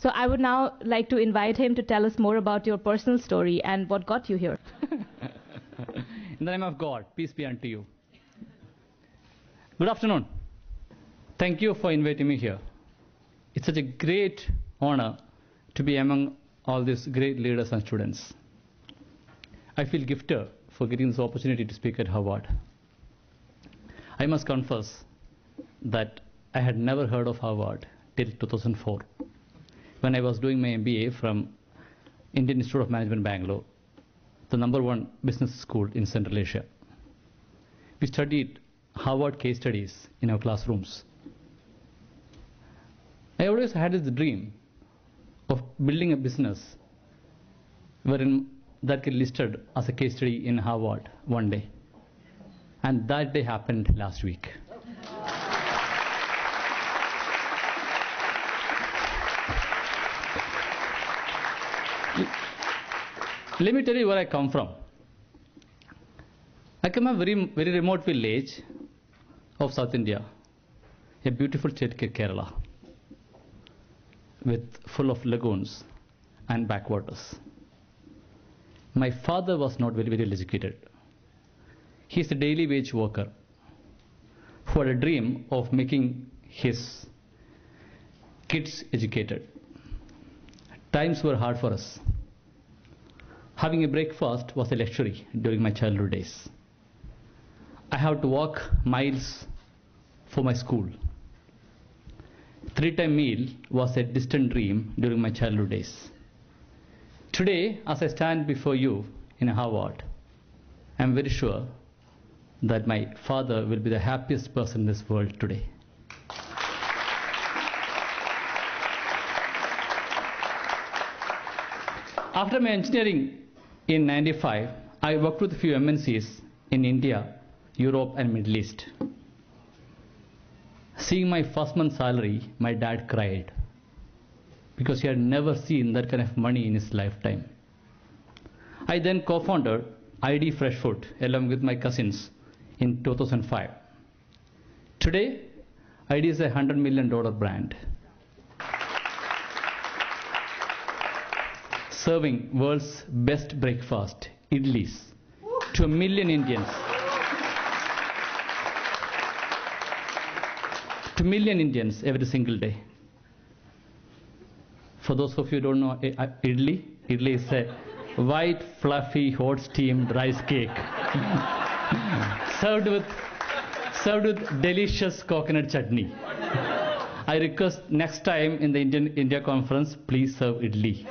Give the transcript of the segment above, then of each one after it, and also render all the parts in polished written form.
So I would now like to invite him to tell us more about your personal story and what got you here. In the name of God, peace be unto you. Good afternoon. Thank you for inviting me here. It's such a great honor to be among all these great leaders and students. I feel gifted for getting this opportunity to speak at Harvard. I must confess that I had never heard of Harvard till 2004, when I was doing my MBA from Indian Institute of Management, Bangalore, the #1 business school in Central Asia. We studied Harvard case studies in our classrooms. I always had this dream of building a business wherein that get listed as a case study in Harvard one day. And that day happened last week. Let me tell you where I come from. I come from a very remote village of South India, a beautiful state, Kerala, full of lagoons and backwaters. My father was not very well educated. He is a daily wage worker who had a dream of making his kids educated. Times were hard for us. Having a breakfast was a luxury during my childhood days. I had to walk miles for my school. 3-time meal was a distant dream during my childhood days. Today, as I stand before you in Harvard, I am very sure that my father will be the happiest person in this world today. After my engineering in '95, I worked with a few MNCs in India, Europe, and Middle East. Seeing my first month's salary, my dad cried because he had never seen that kind of money in his lifetime. I then co-founded ID Fresh Food along with my cousins in 2005. Today, ID is a $100 million brand, serving world's best breakfast, idlis, to 1 million Indians. To 1 million Indians every single day. For those of you who don't know idli is a white, fluffy, hot steamed rice cake served with delicious coconut chutney. I request next time in the India conference, please serve idli.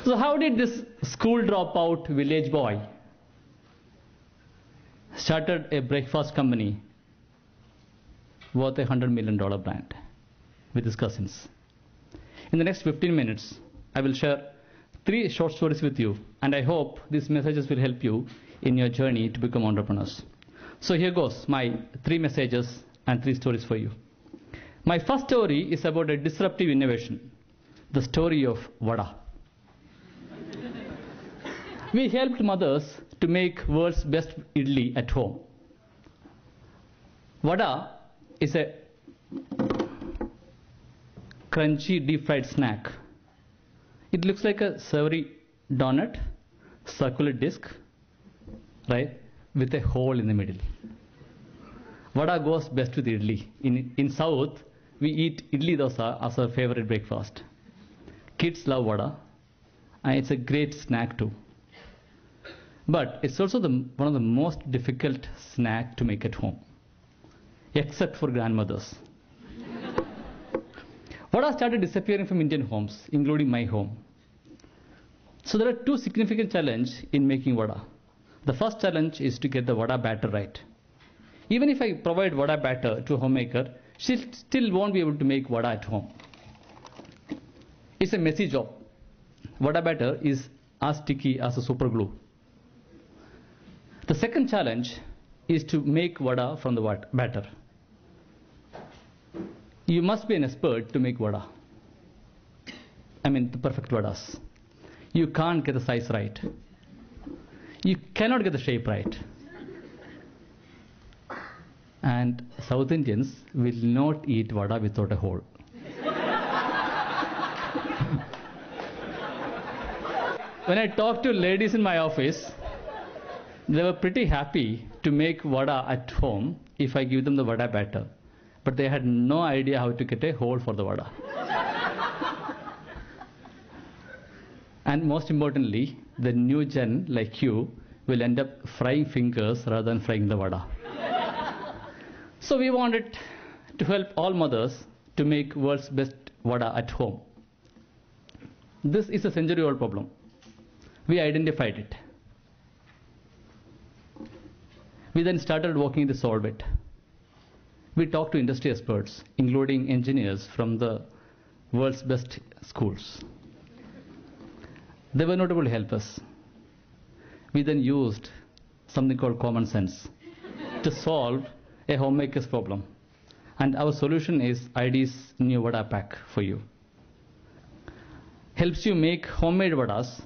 So how did this school dropout village boy started a breakfast company worth a $100 million brand with his cousins? In the next 15 minutes, I will share 3 short stories with you, and I hope these messages will help you in your journey to become entrepreneurs. So here goes my 3 messages and 3 stories for you. My first story is about a disruptive innovation, the story of vada. We helped mothers to make world's best idli at home. Vada is a crunchy deep fried snack. It looks like a savory donut, circular disc, right, with a hole in the middle. Vada goes best with idli. In South, we eat idli dosa as our favorite breakfast. Kids love vada, and it's a great snack too. But it's also one of the most difficult snack to make at home, except for grandmothers. Vada started disappearing from Indian homes, including my home. So there are 2 significant challenges in making vada. The first challenge is to get the vada batter right. Even if I provide vada batter to a homemaker, she still won't be able to make vada at home. It's a messy job. Vada batter is as sticky as a super glue. The second challenge is to make vada from the batter. You must be an expert to make vada. I mean, the perfect vadas. You can't get the size right. You cannot get the shape right. And South Indians will not eat vada without a hole. When I talk to ladies in my office, they were pretty happy to make vada at home if I give them the vada batter. But they had no idea how to get a hole for the vada. And most importantly, the new gen like you will end up frying fingers rather than frying the vada. So we wanted to help all mothers to make world's best vada at home. This is a century-old problem. We identified it. We then started working to solve it. We talked to industry experts, including engineers from the world's best schools. They were not able to help us. We then used something called common sense to solve a homemaker's problem. And our solution is ID's new vada pack for you. Helps you make homemade vadas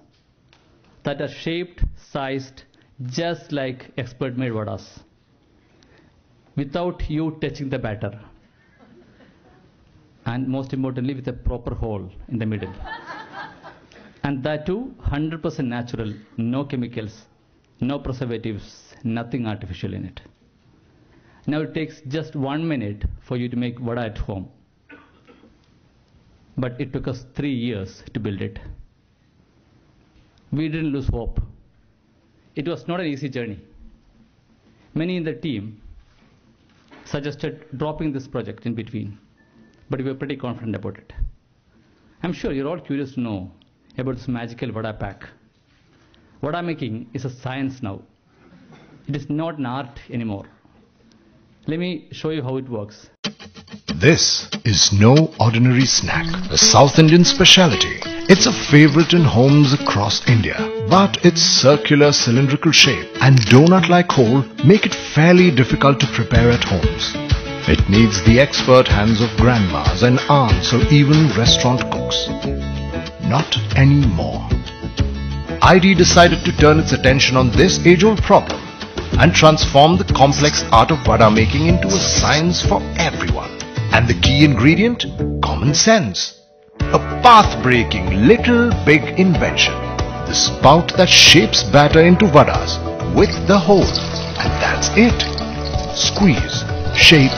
that are shaped, sized, just like expert-made vadas, without you touching the batter. And most importantly, with a proper hole in the middle. And that too, 100% natural, no chemicals, no preservatives, nothing artificial in it. Now it takes just 1 minute for you to make vada at home. But it took us 3 years to build it. We didn't lose hope. It was not an easy journey. Many in the team suggested dropping this project in between, but we were pretty confident about it. I'm sure you're all curious to know about this magical vada pack. Vada making is a science now. It is not an art anymore. Let me show you how it works. This is no ordinary snack, a South Indian speciality. It's a favorite in homes across India, but its circular cylindrical shape and donut-like hole make it fairly difficult to prepare at homes. It needs the expert hands of grandmas and aunts or even restaurant cooks. Not anymore. ID decided to turn its attention on this age-old problem and transform the complex art of vada making into a science for everyone. And the key ingredient? Common sense. A path-breaking little big invention. The spout that shapes batter into vadas with the hole. And that's it. Squeeze, shape,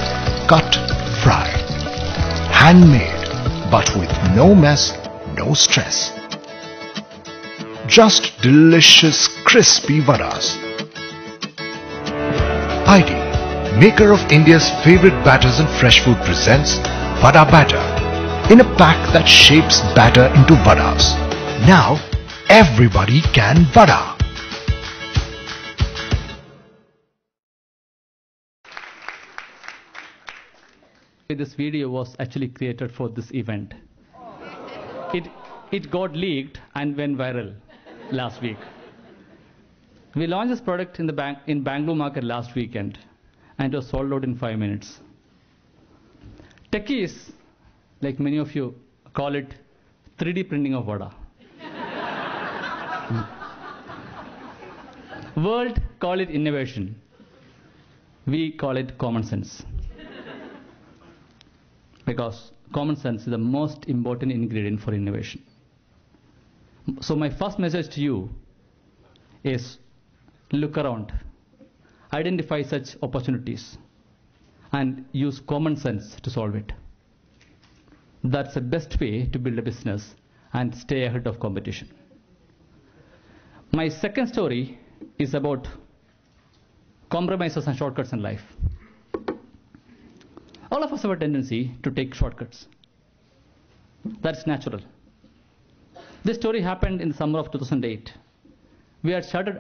cut, fry. Handmade, but with no mess, no stress. Just delicious, crispy vadas. ID, maker of India's favorite batters and fresh food, presents Vada Batter in a pack that shapes batter into vadas. Now, everybody can vada. This video was actually created for this event. It got leaked and went viral last week. We launched this product in Bangalore market last weekend, and it was sold out in 5 minutes. Techies, like many of you, call it 3D printing of vada. World call it innovation. We call it common sense. Because common sense is the most important ingredient for innovation. So my first message to you is look around, identify such opportunities, and use common sense to solve it. That's the best way to build a business and stay ahead of competition. My second story is about compromises and shortcuts in life. All of us have a tendency to take shortcuts. That's natural. This story happened in the summer of 2008. We had started